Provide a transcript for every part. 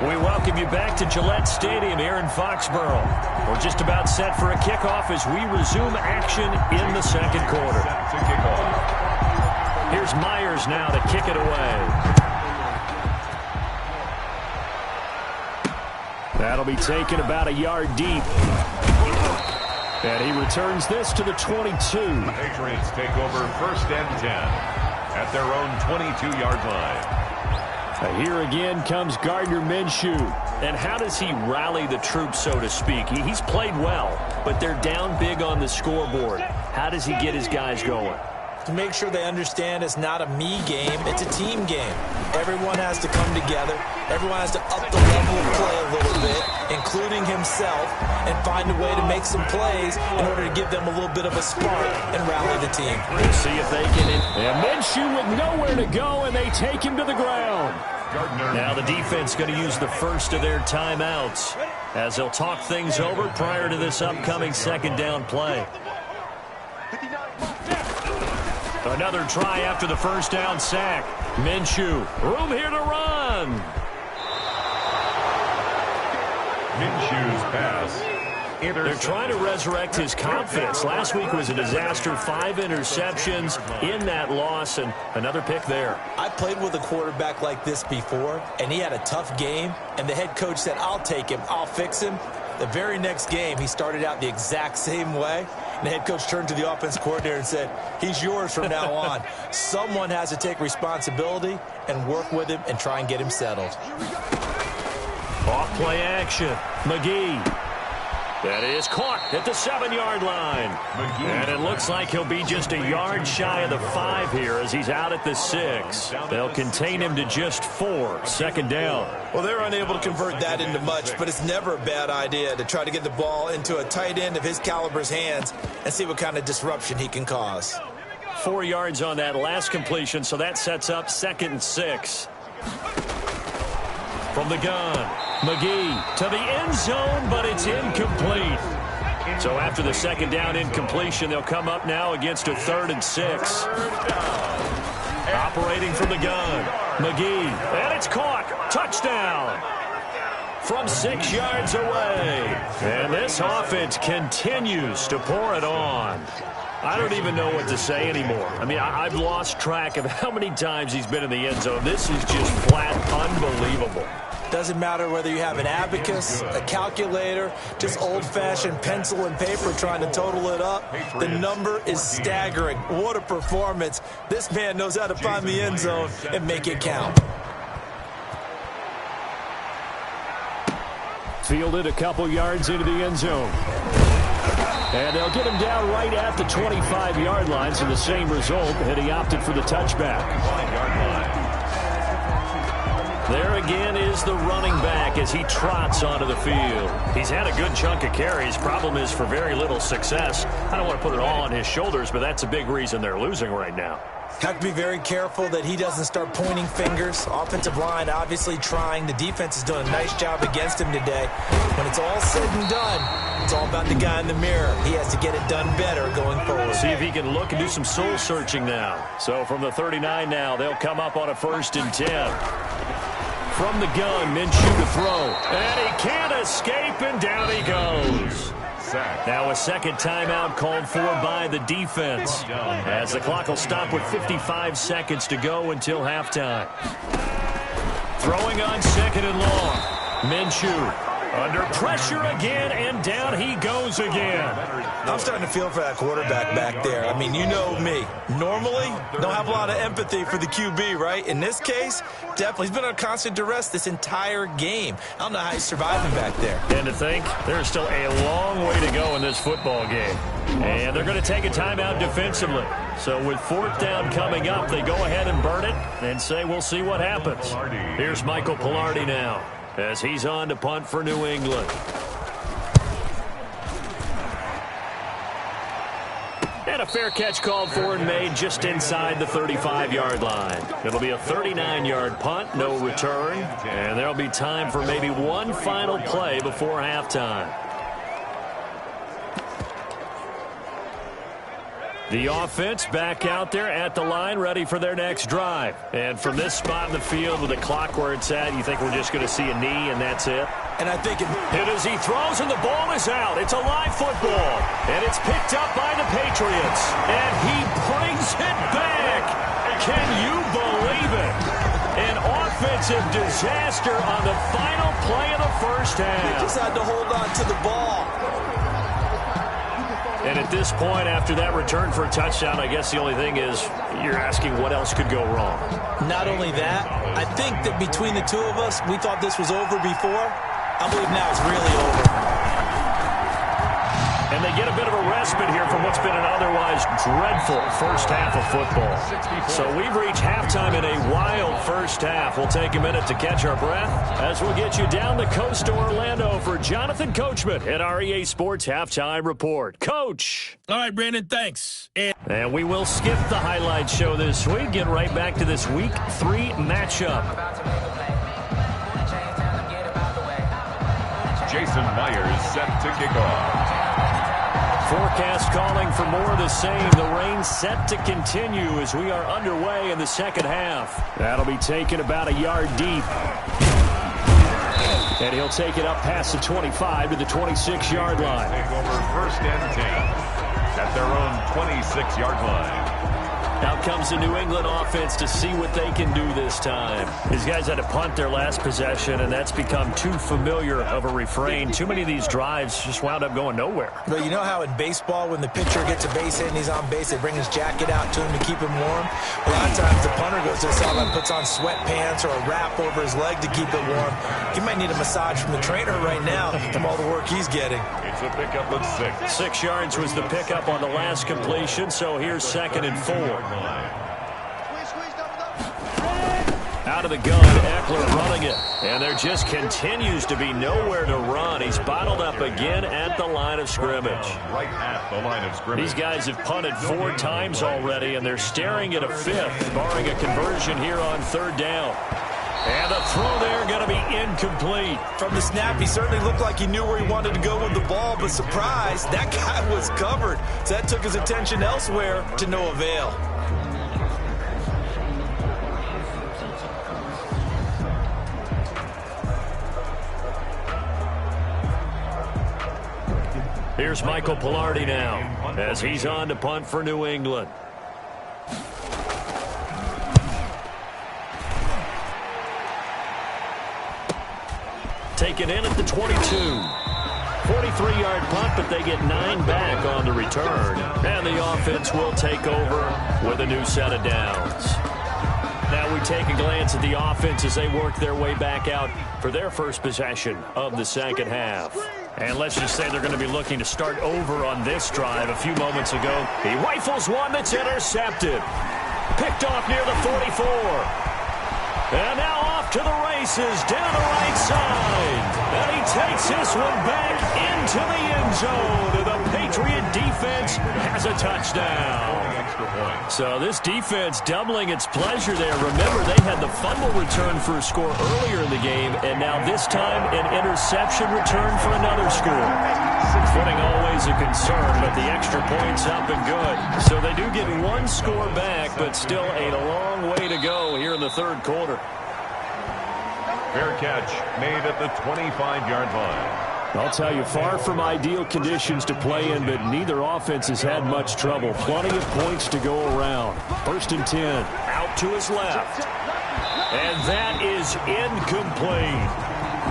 We welcome you back to Gillette Stadium here in Foxborough. We're just about set for a kickoff as we resume action in the second quarter. Here's Myers now to kick it away. That'll be taken about a yard deep. And he returns this to the 22. The Patriots take over 1st and 10 at their own 22-yard line. Here again comes Gardner Minshew. And how does he rally the troops, so to speak? He's played well, but they're down big on the scoreboard. How does he get his guys going? To make sure they understand it's not a me game, it's a team game. Everyone has to come together. Everyone has to up the level of play a little bit, including himself, and find a way to make some plays in order to give them a little bit of a spark and rally the team. We'll see if they can. And Minshew with nowhere to go, and they take him to the ground. Now the defense going to use the first of their timeouts as they'll talk things over prior to this upcoming second down play. Another try after the first down sack. Minshew, room here to run. Minshew's pass. They're trying to resurrect his confidence. Last week was a disaster. 5 interceptions in that loss, and another pick there. I played with a quarterback like this before, and he had a tough game, and the head coach said, I'll take him, I'll fix him. The very next game, he started out the exact same way. And the head coach turned to the offense coordinator and said, he's yours from now on. Someone has to take responsibility and work with him and try and get him settled. Off play action. McGee. That is caught at the 7-yard line. And it looks like he'll be just a yard shy of the 5 here as he's out at the 6. They'll contain him to just 4. Second down. Well, they're unable to convert that into much, but it's never a bad idea to try to get the ball into a tight end of his caliber's hands and see what kind of disruption he can cause. 4 yards on that last completion, so that sets up 2nd and 6. From the gun, McGee to the end zone, but it's incomplete. So after the second down incompletion, they'll come up now against a 3rd and 6. Operating from the gun, McGee, and it's caught. Touchdown from 6 yards away. And this offense continues to pour it on. I don't even know what to say anymore. I mean, I've lost track of how many times he's been in the end zone. This is just flat unbelievable. Doesn't matter whether you have an abacus, a calculator, just old-fashioned pencil and paper trying to total it up. The number is staggering. What a performance. This man knows how to find the end zone and make it count. Fielded a couple yards into the end zone. And they'll get him down right at the 25-yard line, so the same result, and he opted for the touchback. There again is the running back as he trots onto the field. He's had a good chunk of carries. Problem is for very little success. I don't want to put it all on his shoulders, but that's a big reason they're losing right now. Have to be very careful that he doesn't start pointing fingers. Offensive line obviously trying. The defense is doing a nice job against him today. When it's all said and done, it's all about the guy in the mirror. He has to get it done better going forward. See if he can look and do some soul searching now. So from the 39 now, they'll come up on a 1st and 10. From the gun, Minshew to throw. And he can't escape, and down he goes. Now a second timeout called for by the defense, as the clock will stop with 55 seconds to go until halftime. Throwing on 2nd and long. Minshew under pressure again, and down he goes again. I'm starting to feel for that quarterback back there. I mean, you know me. Normally, don't have a lot of empathy for the QB, right? In this case, definitely. He's been under constant duress this entire game. I don't know how he's surviving back there. And to think, there's still a long way to go in this football game. And they're going to take a timeout defensively. So with 4th down coming up, they go ahead and burn it and say we'll see what happens. Here's Michael Pilardi now as he's on to punt for New England. And a fair catch called for and made just inside the 35-yard line. It'll be a 39-yard punt, no return, and there'll be time for maybe one final play before halftime. The offense back out there at the line, ready for their next drive. And from this spot in the field with the clock where it's at, you think we're just going to see a knee and that's it? And I think hit as he throws and the ball is out. It's a live football. And it's picked up by the Patriots. And he brings it back. Can you believe it? An offensive disaster on the final play of the first half. He just had to hold on to the ball. And at this point, after that return for a touchdown, I guess the only thing is you're asking what else could go wrong. Not only that, I think that between the two of us, we thought this was over before. I believe now it's really over. And they get a bit of a respite here from what's been an otherwise dreadful first half of football. So we've reached halftime in a wild first half. We'll take a minute to catch our breath as we'll get you down the coast to Orlando for Jonathan Coachman at our EA Sports Halftime Report. Coach. All right, Brandon, thanks. And we will skip the highlight show this week. Get right back to this Week 3 matchup. Jason Myers set to kick off. Forecast calling for more of the same. The rain set to continue as we are underway in the second half. That'll be taken about a yard deep. And he'll take it up past the 25 to the 26-yard line. Take over first and 10 at their own 26-yard line. Out comes the New England offense to see what they can do this time. These guys had to punt their last possession, and that's become too familiar of a refrain. Too many of these drives just wound up going nowhere. But you know how in baseball, when the pitcher gets a base hit and he's on base, they bring his jacket out to him to keep him warm? A lot of times the punter goes to the sideline, puts on sweatpants or a wrap over his leg to keep it warm. He might need a massage from the trainer right now from all the work he's getting. It's a pickup of 6. 6 yards was the pickup on the last completion, so here's 2nd and 4. Out of the gun, Eckler running it. And there just continues to be nowhere to run. He's bottled up again at the line of scrimmage. Right at the line of scrimmage. These guys have punted 4 times already, and they're staring at a 5th, barring a conversion here on 3rd down. And the throw there going to be incomplete. From the snap, he certainly looked like he knew where he wanted to go with the ball, but surprise, that guy was covered. So that took his attention elsewhere to no avail. Here's Michael Pilardi now as he's on to punt for New England. Taken in at the 22. 43-yard punt, but they get 9 back on the return. And the offense will take over with a new set of downs. Now we take a glance at the offense as they work their way back out for their first possession of the second half. And let's just say they're going to be looking to start over on this drive. A few moments ago, he rifles one that's intercepted. Picked off near the 44. And now off to the races down the right side. And he takes this one back into the end zone. And the Patriot defense has a touchdown. So this defense doubling its pleasure there. Remember, they had the fumble return for a score earlier in the game, and now this time an interception return for another score. Footing always a concern, but the extra point's up and good. So they do get 1 score back, but still a long way to go here in the 3rd quarter. Fair catch made at the 25-yard line. I'll tell you, far from ideal conditions to play in, but neither offense has had much trouble. Plenty of points to go around. 1st and 10, out to his left. And that is incomplete.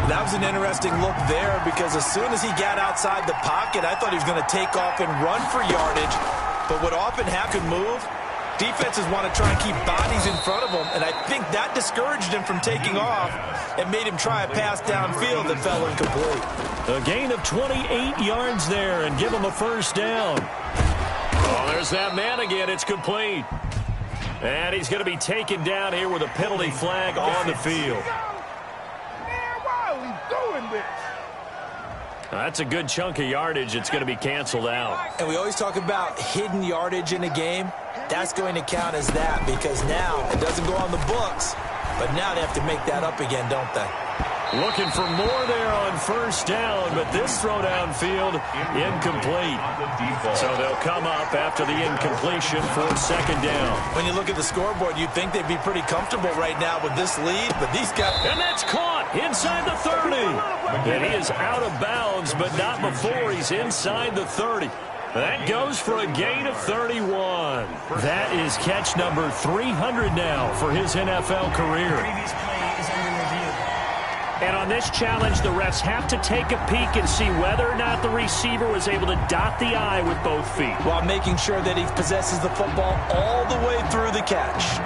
That was an interesting look there because as soon as he got outside the pocket, I thought he was going to take off and run for yardage. But what often happens, move, defenses want to try and keep bodies in front of them, and I think that discouraged him from taking off and made him try a pass downfield that fell incomplete. A gain of 28 yards there and give him a 1st down. Oh, there's that man again. It's complete. And he's going to be taken down here with a penalty flag on the field. Man, why are we doing this? That's a good chunk of yardage. It's going to be canceled out. And we always talk about hidden yardage in a game. That's going to count as that because now it doesn't go on the books, but now they have to make that up again, don't they? Looking for more there on first down, but this throw downfield incomplete. So they'll come up after the incompletion for second down. When you look at the scoreboard, you'd think they'd be pretty comfortable right now with this lead, but these guys... And that's caught inside the 30. And he is out of bounds, but not before he's inside the 30. That goes for a gain of 31. That is catch number 300 now for his NFL career. And on this challenge, the refs have to take a peek and see whether or not the receiver was able to dot the I with both feet, while making sure that he possesses the football all the way through the catch.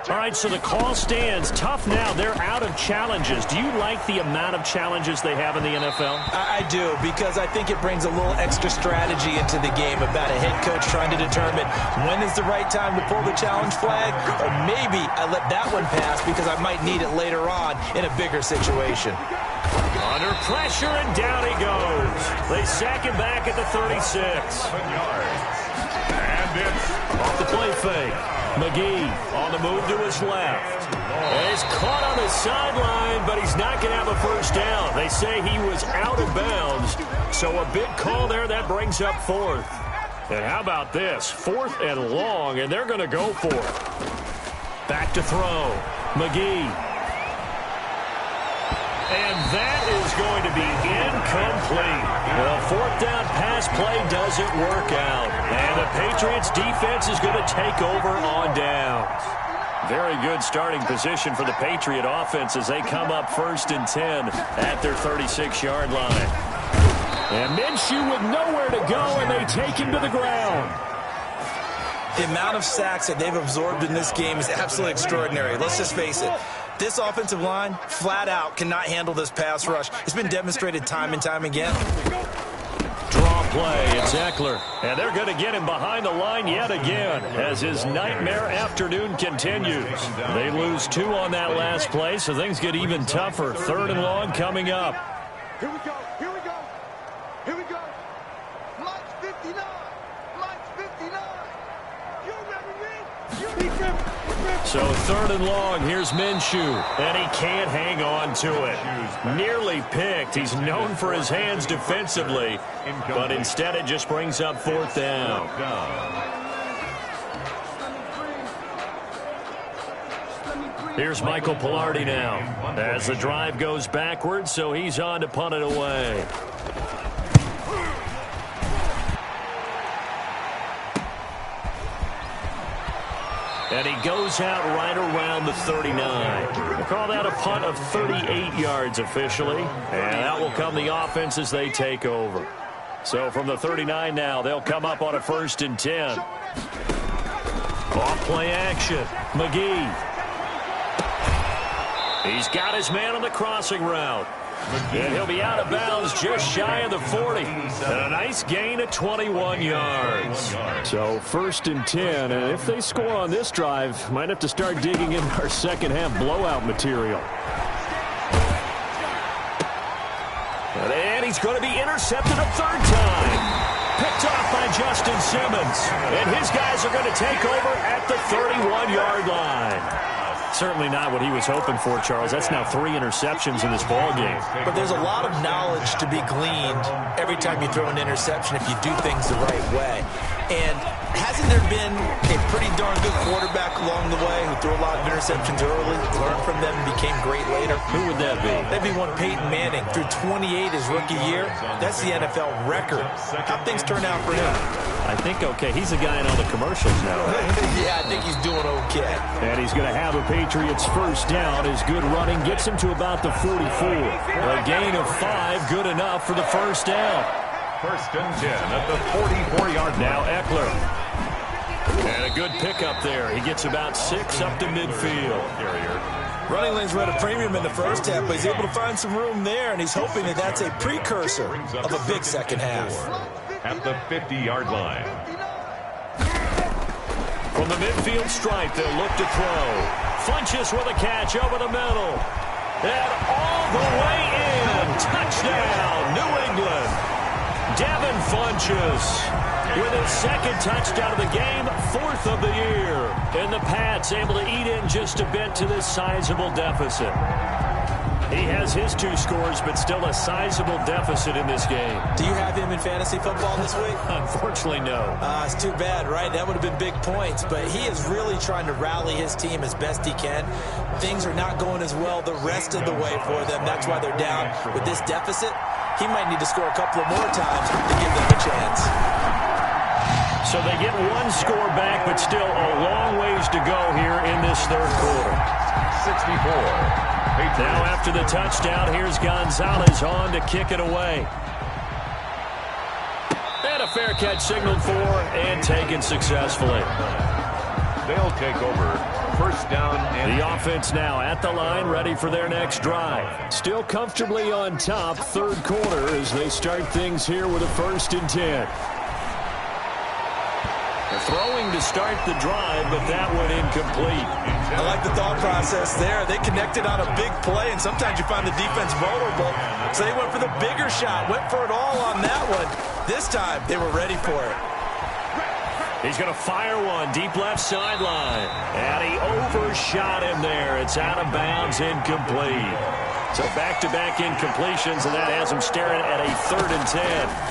All right, so the call stands. Tough now. They're out of challenges. Do you like the amount of challenges they have in the NFL? I do, because I think it brings a little extra strategy into the game about a head coach trying to determine when is the right time to pull the challenge flag, or maybe I let that one pass because I might need it later on in a bigger situation. Under pressure, and down he goes. They sack him back at the 36. And it's Off the play fake. McGee on the move to his left. And he's caught on the sideline, but he's not going to have a first down. They say he was out of bounds. So a big call there. That brings up fourth. And how about this? 4th and long, and they're going to go for it. Back to throw. McGee. And that is going to be incomplete. The 4th down pass play doesn't work out. And the Patriots defense is going to take over on downs. Very good starting position for the Patriot offense as they come up 1st and 10 at their 36-yard line. And Minshew with nowhere to go, and they take him to the ground. The amount of sacks that they've absorbed in this game is absolutely extraordinary. Let's just face it. This offensive line, flat out, cannot handle this pass rush. It's been demonstrated time and time again. Draw play, it's Eckler. And they're going to get him behind the line yet again as his nightmare afternoon continues. They lose 2 on that last play, so things get even tougher. 3rd and long coming up. Here we go. Here we go. Here we go. Mike's 59. Mike's 59. You ready, you ready? So 3rd and long, here's Minshew, and he can't hang on to it. Nearly picked. He's known for his hands defensively, but instead it just brings up 4th down. Here's Michael Pilardi now as the drive goes backwards, so he's on to punt it away. And he goes out right around the 39. We'll call that a punt of 38 yards officially. And out will come the offense as they take over. So from the 39 now, they'll come up on a 1st and 10. Off play action. McGee. He's got his man on the crossing route. And he'll be out of bounds just shy of the 40. And a nice gain of 21 yards. So 1st and 10. And if they score on this drive, might have to start digging in our second half blowout material. And he's going to be intercepted a 3rd time. Picked off by Justin Simmons. And his guys are going to take over at the 31-yard line. Certainly not what he was hoping for, Charles. That's now 3 interceptions in this ballgame. But there's a lot of knowledge to be gleaned every time you throw an interception if you do things the right way. And hasn't there been a pretty darn good quarterback along the way who threw a lot of interceptions early, learned from them, and became great later? Who would that be? That'd be one Peyton Manning. Threw 28 his rookie year. That's the NFL record. How'd things turn out for him? I think okay. He's the guy in all the commercials now, right? Yeah, I think he's doing okay. And he's going to have a Patriots 1st down. His good running gets him to about the 44. A gain of 5, good enough for the 1st down. 1st and 10 at the 44-yard line. Now Eckler. And a good pickup there. He gets about 6 up to midfield. Running lanes were at a premium in the first half, but he's able to find some room there, and he's hoping that that's a precursor of a big second half. At the 50-yard line. From the midfield stripe, they'll look to throw. Funches with a catch over the middle. And all the way in. Touchdown, New England. Devin Funchess with his second touchdown of the game, 4th of the year. And the Pats able to eat in just a bit to this sizable deficit. He has his 2 scores, but still a sizable deficit in this game. Do you have him in fantasy football this week? Unfortunately, no. It's too bad, right? That would have been big points, but he is really trying to rally his team as best he can. Things are not going as well the rest of the way for them. That's why they're down with this deficit. He might need to score a couple of more times to give them a chance. So they get 1 score back, but still a long ways to go here in this 3rd quarter. 64. Now after the touchdown, here's Gonzalez on to kick it away. And a fair catch signaled for and taken successfully. They'll take over 1st down. And the offense now at the line, ready for their next drive. Still comfortably on top, 3rd quarter as they start things here with a 1st and 10. They're throwing to start the drive, but that one incomplete. I like the thought process there. They connected on a big play, and sometimes you find the defense vulnerable. So they went for the bigger shot, went for it all on that one. This time, they were ready for it. He's going to fire one deep left sideline. And he overshot him there. It's out of bounds, incomplete. So back-to-back incompletions, and that has them staring at a 3rd and 10.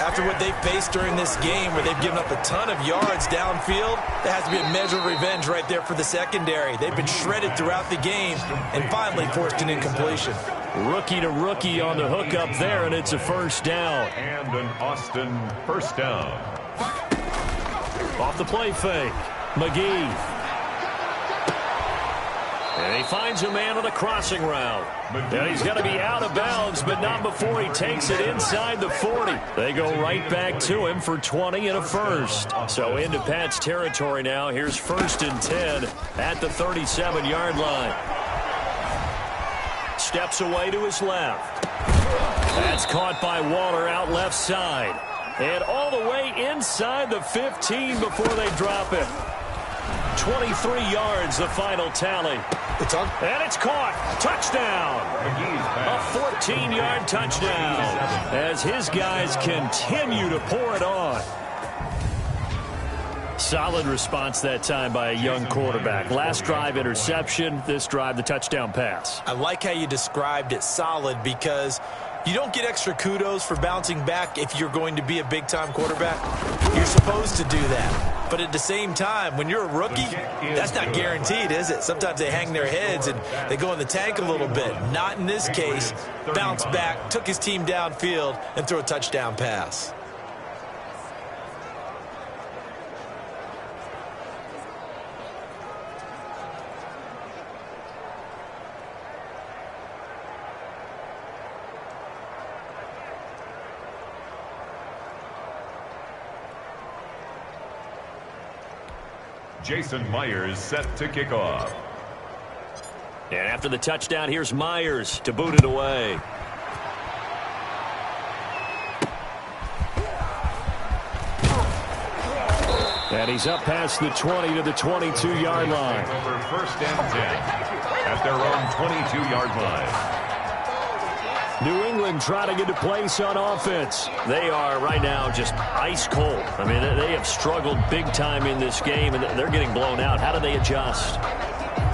After what they faced during this game where they've given up a ton of yards downfield, there has to be a measure of revenge right there for the secondary. They've been shredded throughout the game and finally forced an incompletion. Rookie to rookie on the hook up there, and it's a 1st down. And an Austin 1st down. Off the play fake, McGee. And he finds a man on a crossing route. And he's going to be out of bounds, but not before he takes it inside the 40. They go right back to him for 20 and a 1st. So into Pat's territory now. Here's 1st and 10 at the 37-yard line. Steps away to his left. That's caught by Waller out left side. And all the way inside the 15 before they drop it. 23 yards, the final tally. And it's caught. Touchdown. A 14-yard touchdown as his guys continue to pour it on. Solid response that time by a young quarterback. Last drive, interception. This drive, the touchdown pass. I like how you described it, solid, because you don't get extra kudos for bouncing back if you're going to be a big-time quarterback. You're supposed to do that. But at the same time, when you're a rookie, that's not guaranteed, is it? Sometimes they hang their heads and they go in the tank a little bit. Not in this case. Bounced back, took his team downfield, and threw a touchdown pass. Jason Myers set to kick off. And after the touchdown, here's Myers to boot it away. And he's up past the 20 to the 22-yard line. Over 1st and 10 at their own 22-yard line. New England trying to get a place on offense. They are right now just ice cold. I mean, they have struggled big time in this game, and they're getting blown out. How do they adjust?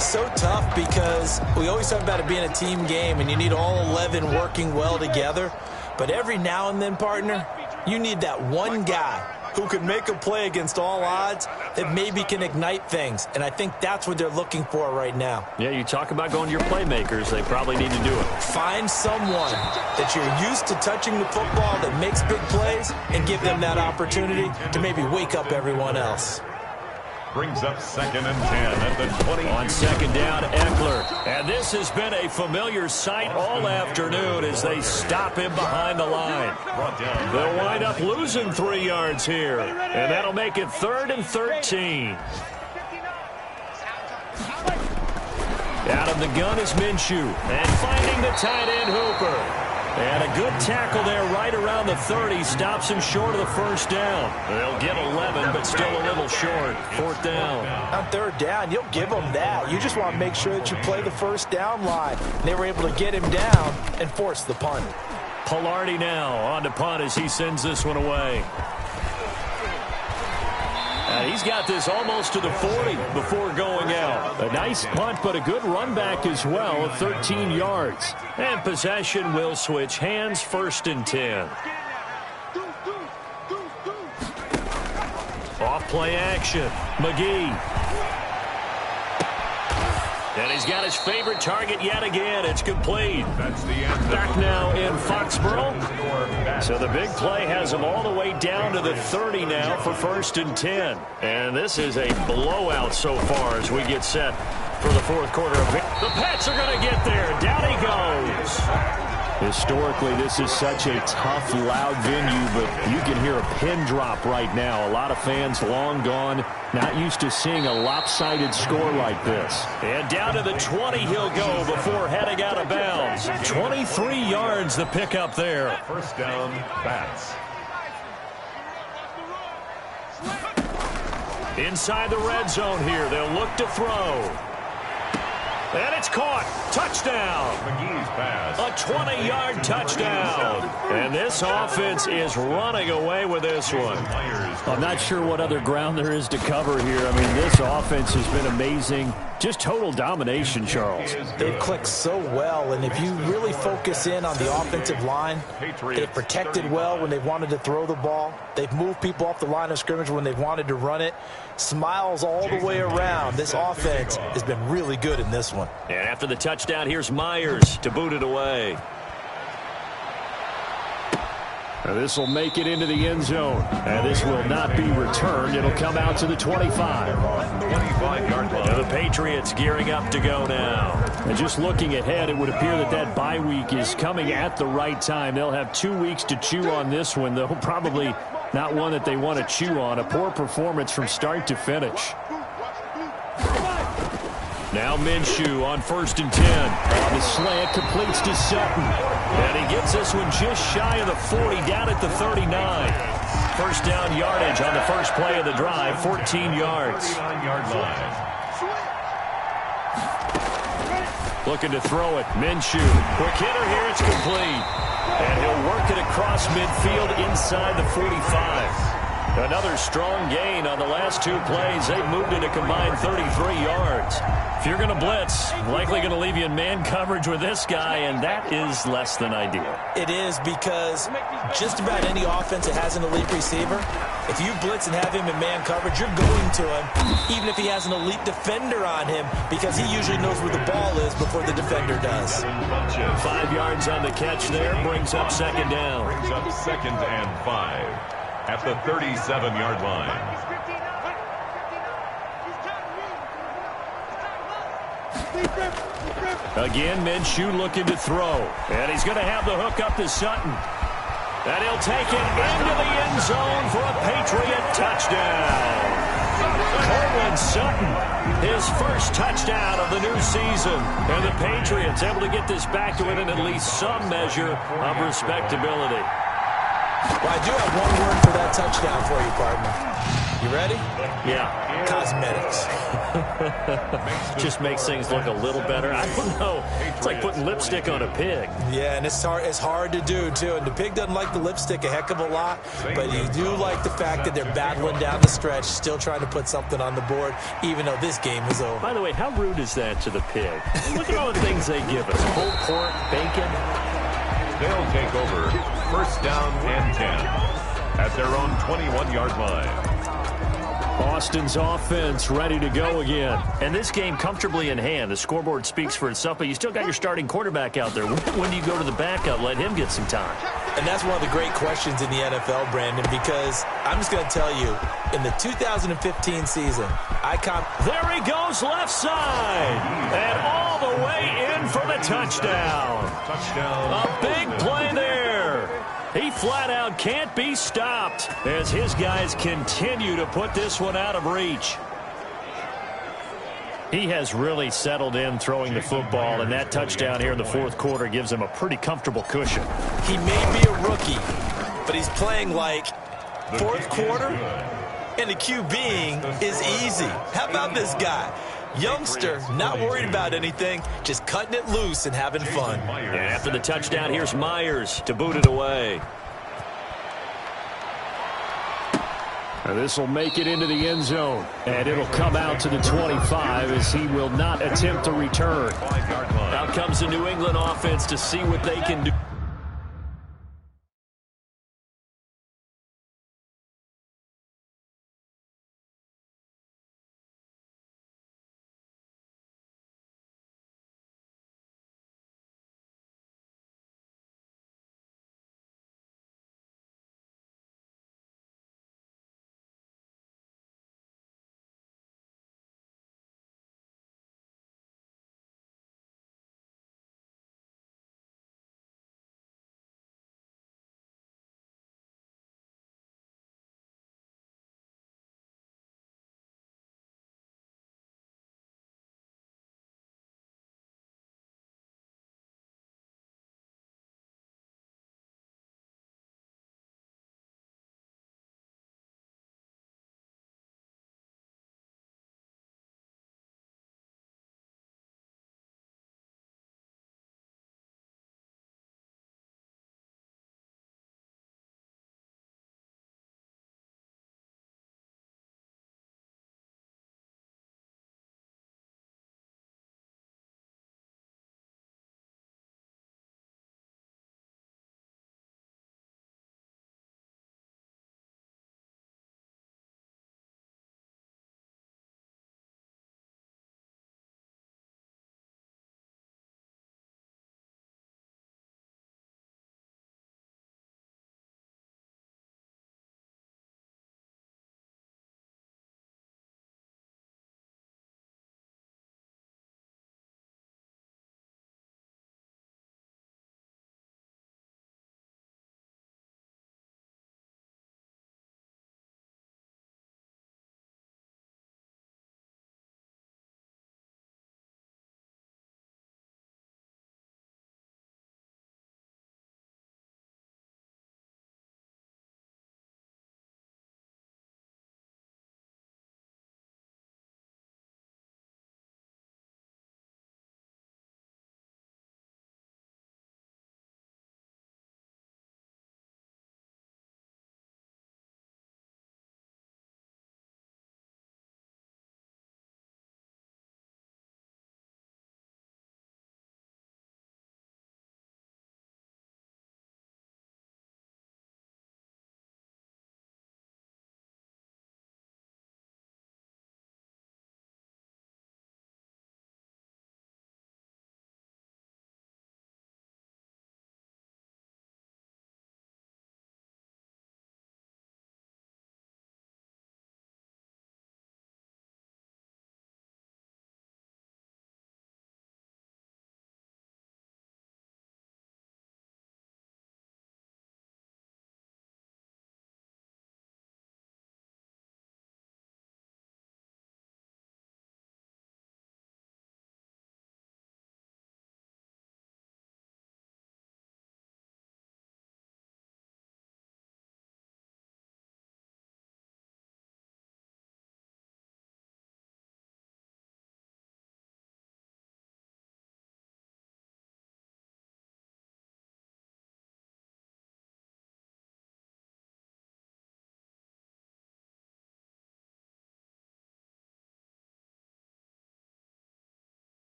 So tough because we always talk about it being a team game, and you need all 11 working well together. But every now and then, partner, you need that one guy who can make a play against all odds that maybe can ignite things. And I think that's what they're looking for right now. Yeah, you talk about going to your playmakers. They probably need to do it. Find someone that you're used to touching the football that makes big plays and give them that opportunity to maybe wake up everyone else. Brings up 2nd and 10 at the 20. On 2nd down, Eckler. And this has been a familiar sight all afternoon as they stop him behind the line. They'll wind up losing 3 yards here. And that'll make it 3rd and 13. Out of the gun is Minshew. And finding the tight end Hooper. And a a good tackle there right around the 30. Stops him short of the first down. They'll get 11, but still a little short. Fourth down. On third down, you'll give them that. You just want to make sure that you play the first down line. And they were able to get him down and force the punt. Pilardi now on to punt as he sends this one away. He's got this almost to the 40 before going out. A nice punt, but a good run back as well of 13 yards. And possession will switch hands, 1st and 10. Off play action. McGee. And he's got his favorite target yet again. It's complete. That's the end. Back now in Foxborough. So the big play has him all the way down to the 30 now for 1st and 10. And this is a blowout so far as we get set for the fourth quarter. The Pats are going to get there. Down he goes. Historically, this is such a tough, loud venue, but you can hear a pin drop right now. A lot of fans long gone, not used to seeing a lopsided score like this. And down to the 20 he'll go before heading out of bounds. 23 yards the pickup there. First down, Pats. Inside the red zone here, they'll look to throw. And it's caught. Touchdown. McGee's pass. A 20-yard touchdown. And this offense is running away with this one. I'm not sure what other ground there is to cover here. I mean, this offense has been amazing. Just total domination, Charles. They've clicked so well, and if you really focus in on the offensive line, they've protected well when they've wanted to throw the ball. They've moved people off the line of scrimmage when they've wanted to run it. Smiles all the way around. This offense has been really good in this one. And after the touchdown, here's Myers to boot it away. Now this will make it into the end zone. And this will not be returned. It'll come out to the 25. 25-yard line. The Patriots gearing up to go now. And just looking ahead, it would appear that bye week is coming at the right time. They'll have 2 weeks to chew on this one, though probably not one that they want to chew on. A poor performance from start to finish. Now Minshew on 1st and 10. On the slant, completes to Sutton. And he gets this one just shy of the 40, down at the 39. First down yardage on the first play of the drive, 14 yards. 39-yard line. Looking to throw it. Minshew. Quick hitter here. It's complete. And he'll work it across midfield inside the 45. Another strong gain on the last 2 plays. They've moved it a combined 33 yards. If you're going to blitz, likely going to leave you in man coverage with this guy, and that is less than ideal. It is, because just about any offense that has an elite receiver, if you blitz and have him in man coverage, you're going to him, even if he has an elite defender on him, because he usually knows where the ball is before the defender does. 5 yards on the catch there, brings up 2nd down. Brings up 2nd and 5 at the 37-yard line. Again, Minshew looking to throw. And he's going to have the hook up to Sutton. And he'll take it into the end zone for a Patriot touchdown. Cortland Sutton, his first touchdown of the new season. And the Patriots able to get this back to within at least some measure of respectability. Well, I do have one word for that touchdown for you, partner. You ready? Yeah. Cosmetics. Just makes things look a little better. I don't know. It's like putting lipstick on a pig. Yeah, and it's hard to do, too. And the pig doesn't like the lipstick a heck of a lot, but you do like the fact that they're battling down the stretch, still trying to put something on the board, even though this game is over. By the way, how rude is that to the pig? Look at all the things they give us. Pulled pork, bacon. They'll take over 1st down and 10 at their own 21-yard line. Austin's offense ready to go again. And this game comfortably in hand. The scoreboard speaks for itself, but you still got your starting quarterback out there. When do you go to the backup? Let him get some time. And that's one of the great questions in the NFL, Brandon, because I'm just going to tell you, in the 2015 season, there he goes left side. And all the way in for the touchdown. A big play there. He flat out can't be stopped as his guys continue to put this one out of reach. He has really settled in throwing the football, and that touchdown here in the fourth quarter gives him a pretty comfortable cushion. He may be a rookie, but he's playing like fourth quarter, and the QBing is easy. How about this guy? Youngster, not worried about anything, just cutting it loose and having fun. And after the touchdown, here's Myers to boot it away. And this will make it into the end zone. And it'll come out to the 25 as he will not attempt to return. Out comes the New England offense to see what they can do.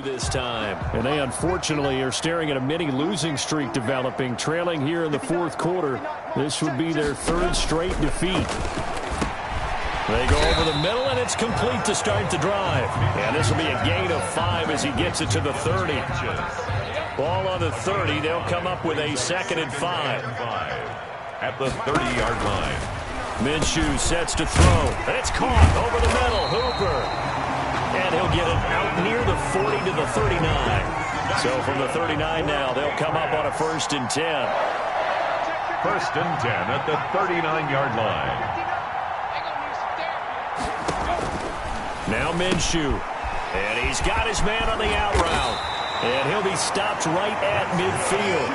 This time, and they unfortunately are staring at a mini losing streak developing, trailing here in the fourth quarter. This would be their third straight defeat. They go over the middle, and it's complete to start the drive. And this will be a gain of 5 as he gets it to the 30. Ball on the 30. They'll come up with a 2nd and 5. At the 30-yard line. Minshew sets to throw. And it's caught over the middle. Hooper. And he'll get it out near the 40 to the 39. So from the 39 now, they'll come up on a 1st and 10. 1st and 10 at the 39-yard line. Now Minshew. And he's got his man on the out route. And he'll be stopped right at midfield.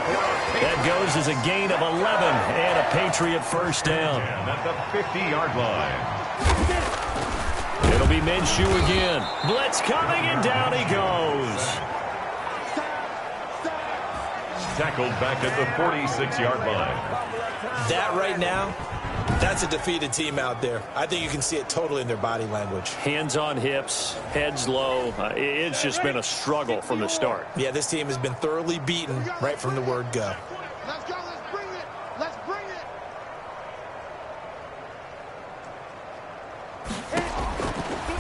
That goes as a gain of 11 and a Patriot 1st down. And at the 50-yard line. It'll be Minshew again. Blitz coming, and down he goes. Tackled back at the 46-yard line. That right now, that's a defeated team out there. I think you can see it totally in their body language. Hands on hips, heads low. It's just been a struggle from the start. Yeah, this team has been thoroughly beaten right from the word go. Let's go. Let's bring it. Let's bring it.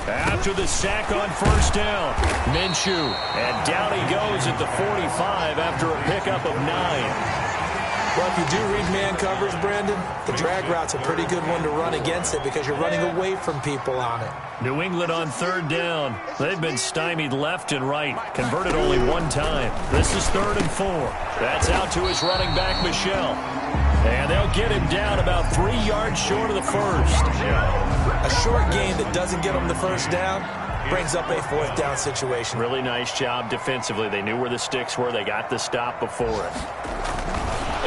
After the sack on 1st down, Minshew. And down he goes at the 45 after a pickup of 9. Well, if you do read man coverage, Brandon, the drag route's a pretty good one to run against it because you're running away from people on it. New England on 3rd down. They've been stymied left and right. Converted only 1 time. This is 3rd and 4. That's out to his running back, Michel. And they'll get him down about 3 yards short of the 1st. A short gain that doesn't get them the 1st down brings up a 4th down situation. Really nice job defensively. They knew where the sticks were. They got the stop before it.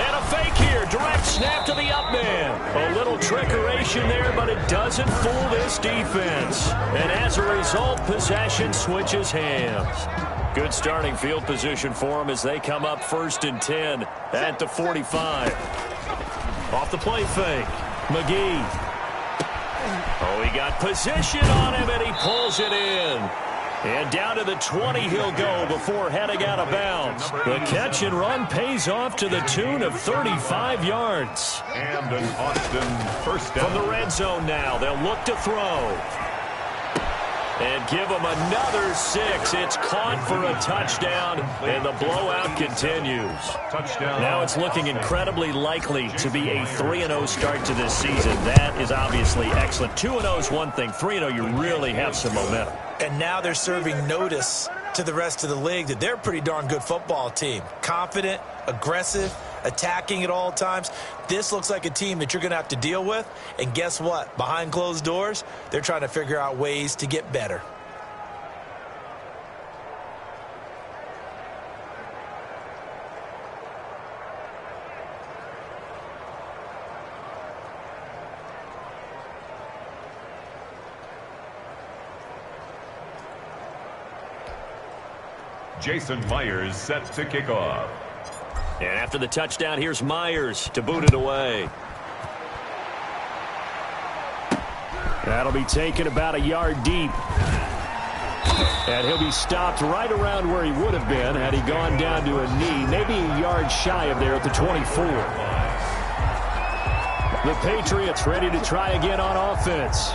And a fake here. Direct snap to the up man. A little trickeration there, but it doesn't fool this defense. And as a result, possession switches hands. Good starting field position for them as they come up 1st and 10 at the 45. Off the play fake. McGee. Oh, he got position on him, and he pulls it in. And down to the 20 he'll go before heading out of bounds. The catch and run pays off to the tune of 35 yards. And an Austin 1st down. From the red zone now, they'll look to throw. And give him another 6. It's caught for a touchdown, and the blowout continues. Touchdown. Now it's looking incredibly likely to be a 3-0 start to this season. That is obviously excellent. 2-0 is one thing. 3-0, you really have some momentum. And now they're serving notice to the rest of the league that they're a pretty darn good football team. Confident, aggressive, attacking at all times. This looks like a team that you're going to have to deal with. And guess what? Behind closed doors, they're trying to figure out ways to get better. Jason Myers set to kick off. And after the touchdown, here's Myers to boot it away. That'll be taken about a yard deep. And he'll be stopped right around where he would have been had he gone down to a knee, maybe a yard shy of there at the 24. The Patriots ready to try again on offense.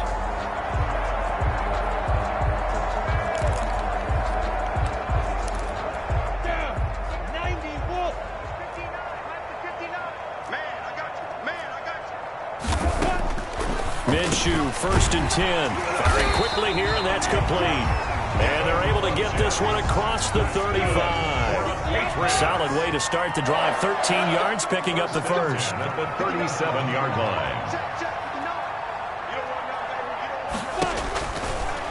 Minshew, 1st and 10. Firing quickly here, and that's complete. And they're able to get this one across the 35. Solid way to start the drive. 13 yards, picking up the 1st. At the 37-yard line.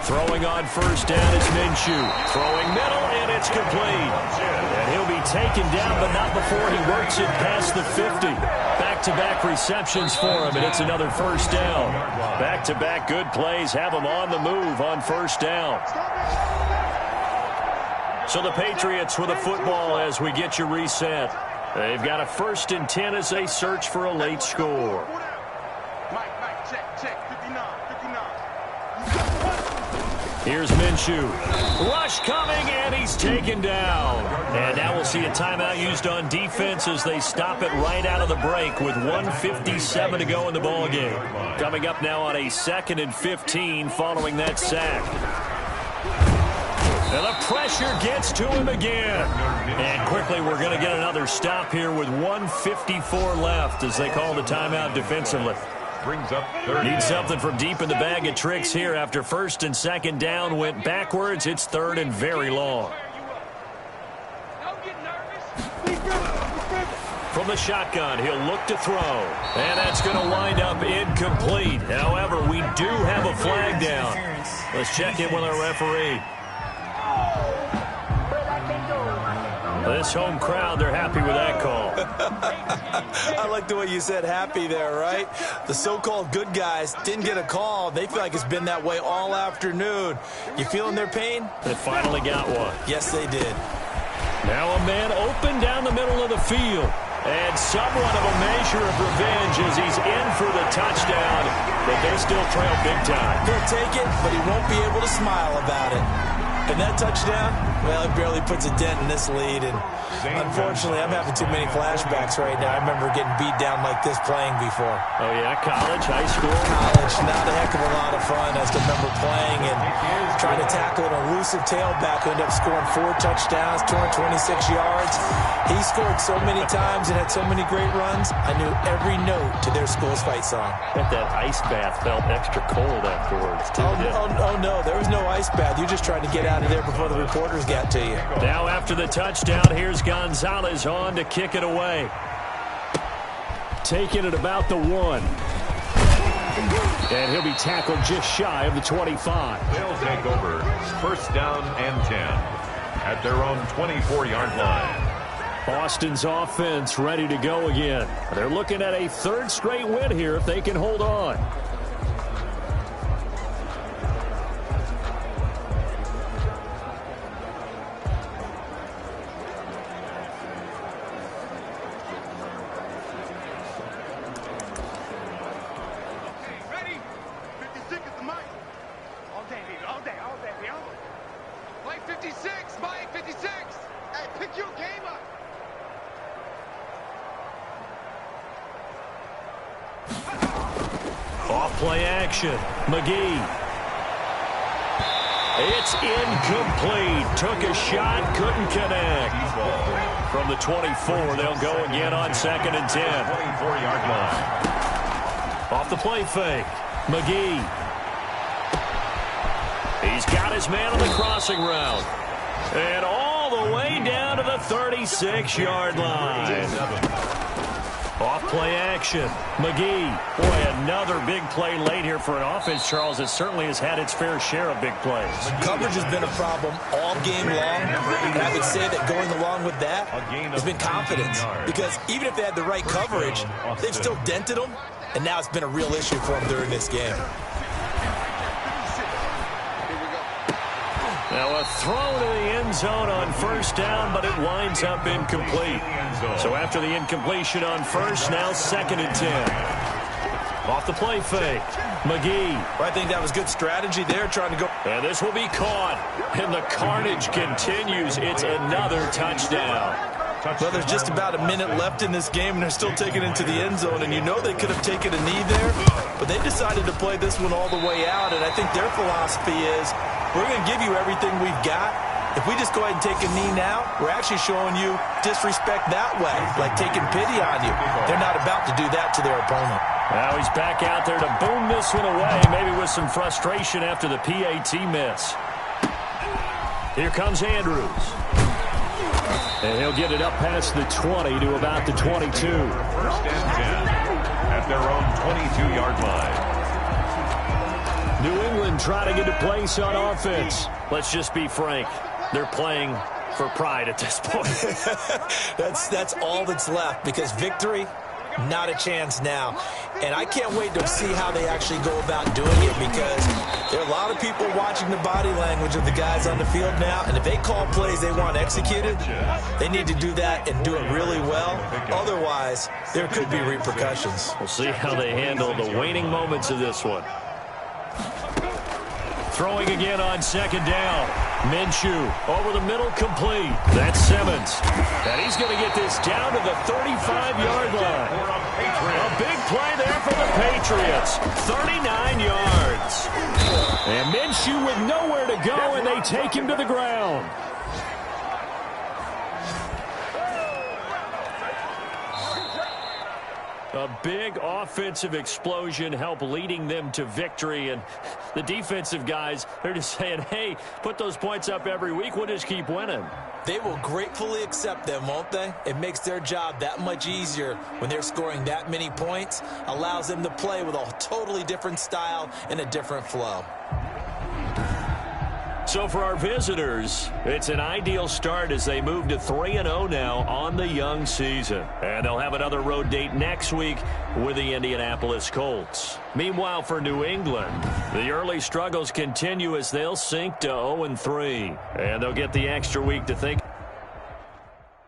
Throwing on 1st down is Minshew. Throwing middle, and it's complete. And he'll be taken down, but not before he works it past the 50. Back-to-back receptions for him, and it's another 1st down. Back-to-back good plays have him on the move on 1st down. So the Patriots with a football as we get you reset. They've got a 1st and 10 as they search for a late score. Here's Minshew. Rush coming, and he's taken down. And now we'll see a timeout used on defense as they stop it right out of the break with 1:57 to go in the ballgame. Coming up now on a 2nd and 15 following that sack. And the pressure gets to him again. And quickly we're going to get another stop here with 1:54 left as they call the timeout defensively. Brings up third. Need something from deep in the bag of tricks here after 1st and 2nd down went backwards. It's 3rd and very long. From the shotgun, he'll look to throw. And that's going to wind up incomplete. However, we do have a flag down. Let's check in with our referee. This home crowd, they're happy with that call. I like the way you said happy there, right? The so-called good guys didn't get a call. They feel like it's been that way all afternoon. You feeling their pain? They finally got one. Yes, they did. Now a man open down the middle of the field. And somewhat of a measure of revenge as he's in for the touchdown. But they still trail big time. He'll take it, but he won't be able to smile about it. And that touchdown, well, it barely puts a dent in this lead. And unfortunately, I'm having too many flashbacks right now. I remember getting beat down like this playing before. Oh, yeah? College, high school? College, not a heck of a lot of fun. I just remember playing and trying to tackle an elusive tailback who ended up scoring 4 touchdowns, 226 yards. He scored so many times and had so many great runs, I knew every note to their school's fight song. Bet that ice bath felt extra cold afterwards, too. Oh, no, there was no ice bath. You just tried to get out of there before the reporters got to you. Now after the touchdown, here's Gonzalez on to kick it away. Taking it about the 1. And he'll be tackled just shy of the 25. They'll take over 1st down and 10 at their own 24-yard line. Boston's offense ready to go again. They're looking at a 3rd straight win here if they can hold on. Play action. McGee. It's incomplete. Took a shot, couldn't connect. From the 24, they'll go again on 2nd and 10. 24-yard line. Off the play fake. McGee. He's got his man on the crossing route. And all the way down to the 36-yard line. Off play action. McGee. Boy, another big play late here for an offense, Charles, that certainly has had its fair share of big plays. Coverage has been a problem all game long. And I would say that going along with that has been confidence. Because even if they had the right coverage, they've still dented them. And now it's been a real issue for them during this game. Now a throw to the end zone on 1st down, but it winds up incomplete. So after the incompletion on 1st, now 2nd and 10. Off the play fake. McGee. I think that was good strategy there, trying to go. And this will be caught. And the carnage continues. It's another touchdown. Well, there's just about a minute left in this game, and they're still taking it into the end zone. And you know they could have taken a knee there, but they decided to play this one all the way out. And I think their philosophy is, we're going to give you everything we've got. If we just go ahead and take a knee now, we're actually showing you disrespect that way, like taking pity on you. They're not about to do that to their opponent. Now he's back out there to boom this one away, maybe with some frustration after the PAT miss. Here comes Andrews. And he'll get it up past the 20 to about the 22. 1st and 10 at their own 22-yard line. New England trying to get a place on offense. Let's just be frank. They're playing for pride at this point. That's all that's left, because victory, not a chance now. And I can't wait to see how they actually go about doing it, because there are a lot of people watching the body language of the guys on the field now, and if they call plays they want executed, they need to do that and do it really well. Otherwise, there could be repercussions. We'll see how they handle the waning moments of this one. Throwing again on second down. Minshew over the middle, complete. That's Simmons. And he's going to get this down to the 35-yard line. A big play there for the Patriots. 39 yards. And Minshew with nowhere to go, and they take him to the ground. A big offensive explosion helped leading them to victory. And the defensive guys, they're just saying, hey, put those points up every week. We'll just keep winning. They will gratefully accept them, won't they? It makes their job that much easier when they're scoring that many points. Allows them to play with a totally different style and a different flow. So for our visitors, it's an ideal start as they move to 3-0 now on the young season. And they'll have another road date next week with the Indianapolis Colts. Meanwhile, for New England, the early struggles continue as they'll sink to 0-3. And they'll get the extra week to think.